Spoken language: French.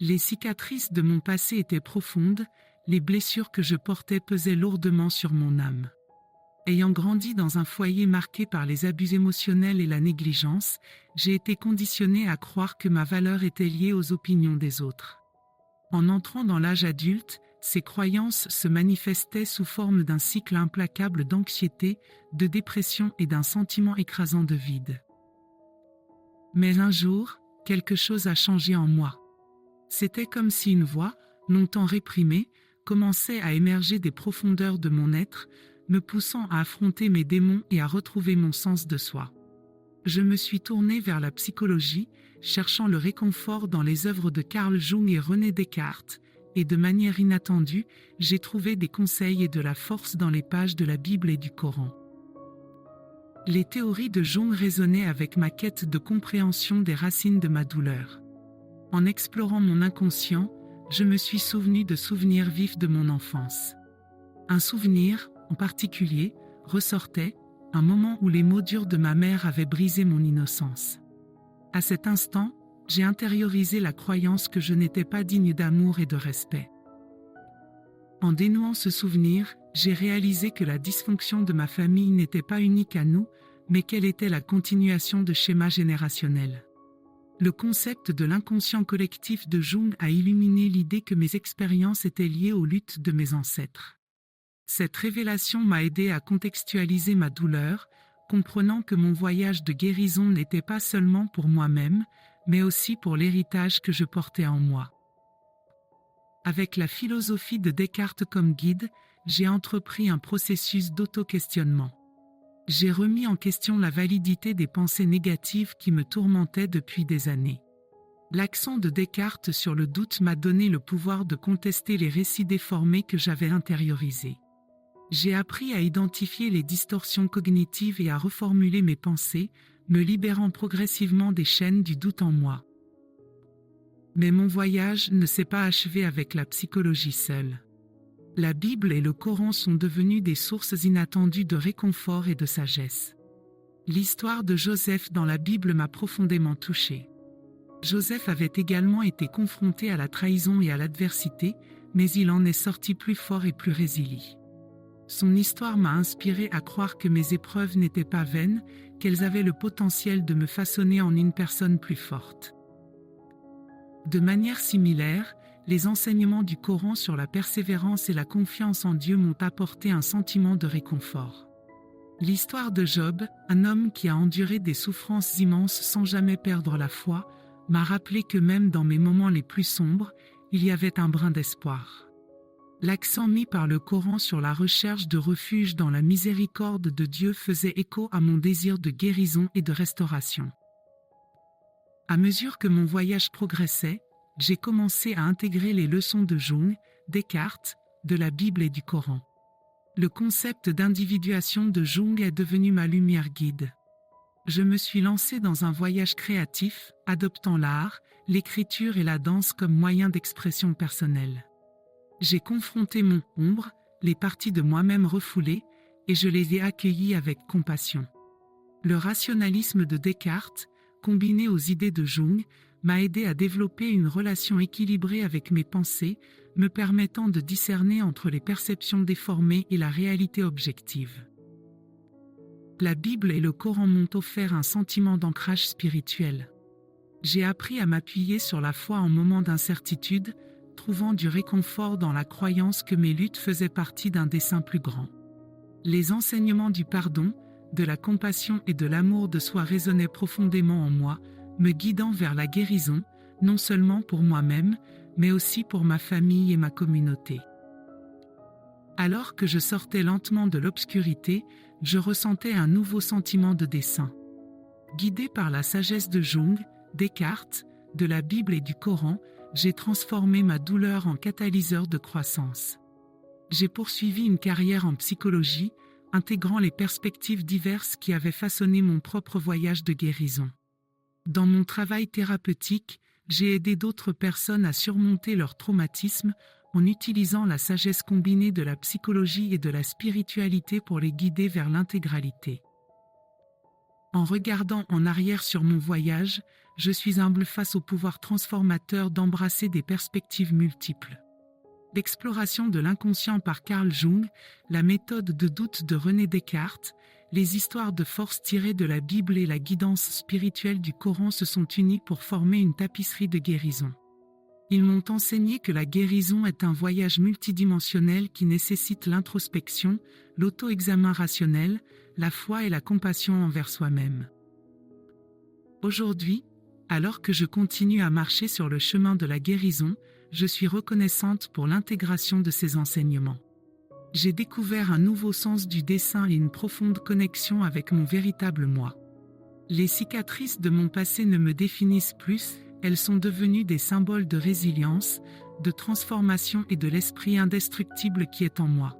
Les cicatrices de mon passé étaient profondes, les blessures que je portais pesaient lourdement sur mon âme. Ayant grandi dans un foyer marqué par les abus émotionnels et la négligence, j'ai été conditionnée à croire que ma valeur était liée aux opinions des autres. En entrant dans l'âge adulte, ces croyances se manifestaient sous forme d'un cycle implacable d'anxiété, de dépression et d'un sentiment écrasant de vide. Mais un jour, quelque chose a changé en moi. C'était comme si une voix, longtemps réprimée, commençait à émerger des profondeurs de mon être, me poussant à affronter mes démons et à retrouver mon sens de soi. Je me suis tournée vers la psychologie, cherchant le réconfort dans les œuvres de Carl Jung et René Descartes, et de manière inattendue, j'ai trouvé des conseils et de la force dans les pages de la Bible et du Coran. Les théories de Jung résonnaient avec ma quête de compréhension des racines de ma douleur. En explorant mon inconscient, je me suis souvenu de souvenirs vifs de mon enfance. Un souvenir, en particulier, ressortait, un moment où les mots durs de ma mère avaient brisé mon innocence. À cet instant, j'ai intériorisé la croyance que je n'étais pas digne d'amour et de respect. En dénouant ce souvenir, j'ai réalisé que la dysfonction de ma famille n'était pas unique à nous, mais qu'elle était la continuation de schémas générationnels. Le concept de l'inconscient collectif de Jung a illuminé l'idée que mes expériences étaient liées aux luttes de mes ancêtres. Cette révélation m'a aidé à contextualiser ma douleur, comprenant que mon voyage de guérison n'était pas seulement pour moi-même, mais aussi pour l'héritage que je portais en moi. Avec la philosophie de Descartes comme guide, j'ai entrepris un processus d'auto-questionnement. J'ai remis en question la validité des pensées négatives qui me tourmentaient depuis des années. L'accent de Descartes sur le doute m'a donné le pouvoir de contester les récits déformés que j'avais intériorisés. J'ai appris à identifier les distorsions cognitives et à reformuler mes pensées, me libérant progressivement des chaînes du doute en moi. Mais mon voyage ne s'est pas achevé avec la psychologie seule. La Bible et le Coran sont devenus des sources inattendues de réconfort et de sagesse. L'histoire de Joseph dans la Bible m'a profondément touchée. Joseph avait également été confronté à la trahison et à l'adversité, mais il en est sorti plus fort et plus résilient. Son histoire m'a inspiré à croire que mes épreuves n'étaient pas vaines, qu'elles avaient le potentiel de me façonner en une personne plus forte. De manière similaire, les enseignements du Coran sur la persévérance et la confiance en Dieu m'ont apporté un sentiment de réconfort. L'histoire de Job, un homme qui a enduré des souffrances immenses sans jamais perdre la foi, m'a rappelé que même dans mes moments les plus sombres, il y avait un brin d'espoir. L'accent mis par le Coran sur la recherche de refuge dans la miséricorde de Dieu faisait écho à mon désir de guérison et de restauration. À mesure que mon voyage progressait, j'ai commencé à intégrer les leçons de Jung, Descartes, de la Bible et du Coran. Le concept d'individuation de Jung est devenu ma lumière guide. Je me suis lancé dans un voyage créatif, adoptant l'art, l'écriture et la danse comme moyen d'expression personnelle. J'ai confronté mon ombre, les parties de moi-même refoulées, et je les ai accueillies avec compassion. Le rationalisme de Descartes, combiné aux idées de Jung, m'a aidé à développer une relation équilibrée avec mes pensées, me permettant de discerner entre les perceptions déformées et la réalité objective. La Bible et le Coran m'ont offert un sentiment d'ancrage spirituel. J'ai appris à m'appuyer sur la foi en moments d'incertitude, trouvant du réconfort dans la croyance que mes luttes faisaient partie d'un dessein plus grand. Les enseignements du pardon, de la compassion et de l'amour de soi résonnaient profondément en moi, me guidant vers la guérison, non seulement pour moi-même, mais aussi pour ma famille et ma communauté. Alors que je sortais lentement de l'obscurité, je ressentais un nouveau sentiment de dessein. Guidé par la sagesse de Jung, Descartes, de la Bible et du Coran, j'ai transformé ma douleur en catalyseur de croissance. J'ai poursuivi une carrière en psychologie, intégrant les perspectives diverses qui avaient façonné mon propre voyage de guérison. Dans mon travail thérapeutique, j'ai aidé d'autres personnes à surmonter leur traumatisme en utilisant la sagesse combinée de la psychologie et de la spiritualité pour les guider vers l'intégralité. En regardant en arrière sur mon voyage, je suis humble face au pouvoir transformateur d'embrasser des perspectives multiples. L'exploration de l'inconscient par Carl Jung, la méthode de doute de René Descartes, les histoires de force tirées de la Bible et la guidance spirituelle du Coran se sont unis pour former une tapisserie de guérison. Ils m'ont enseigné que la guérison est un voyage multidimensionnel qui nécessite l'introspection, l'auto-examen rationnel, la foi et la compassion envers soi-même. Aujourd'hui, alors que je continue à marcher sur le chemin de la guérison, je suis reconnaissante pour l'intégration de ces enseignements. J'ai découvert un nouveau sens du dessin et une profonde connexion avec mon véritable moi. Les cicatrices de mon passé ne me définissent plus, elles sont devenues des symboles de résilience, de transformation et de l'esprit indestructible qui est en moi.